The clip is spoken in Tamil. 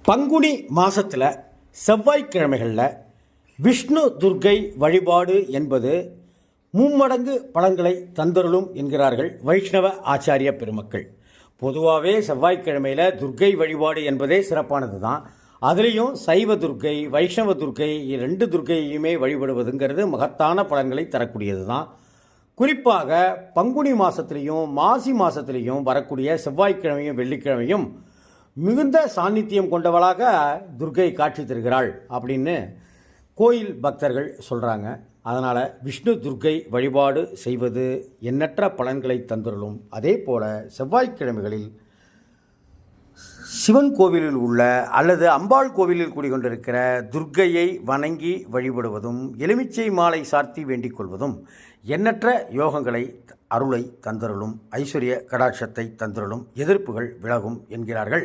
பங்குனி மாதத்தில் செவ்வாய்க்கிழமைகளில் விஷ்ணு துர்க்கை வழிபாடு என்பது மும்மடங்கு பலன்களை தந்தருளும் என்கிறார்கள் வைஷ்ணவ ஆச்சாரிய பெருமக்கள். பொதுவாகவே செவ்வாய்க்கிழமையில் துர்க்கை வழிபாடு என்பதே சிறப்பானது தான். அதுலேயும் சைவ துர்க்கை வைஷ்ணவ துர்க்கை ரெண்டு துர்க்கையுமே வழிபடுவதுங்கிறது மகத்தான பலன்களை தரக்கூடியது தான். குறிப்பாக பங்குனி மாதத்துலேயும் மாசி மாதத்துலேயும் வரக்கூடிய செவ்வாய்க்கிழமையும் வெள்ளிக்கிழமையும் மிகுந்த சாநித்தியம் கொண்டவளாக துர்க்கை காட்சி தருகிறாள் அப்படின்னு கோயில் பக்தர்கள் சொல்கிறாங்க. அதனால் விஷ்ணு துர்க்கை வழிபாடு செய்வது எண்ணற்ற பலன்களை தந்துள்ளோம். அதே போல் செவ்வாய்க்கிழமைகளில் சிவன் கோவிலில் உள்ள அல்லது அம்பாள் கோவிலில் கூடிக்கொண்டிருக்கிற துர்க்கையை வணங்கி வழிபடுவதும் எலுமிச்சை மாலை சார்த்தி வேண்டிக் கொள்வதும் எண்ணற்ற யோகங்களை அருளை தந்தருளும், ஐஸ்வர்ய கடாட்சத்தை தந்தருளும், எதிர்ப்புகள் விலகும் என்கிறார்கள்.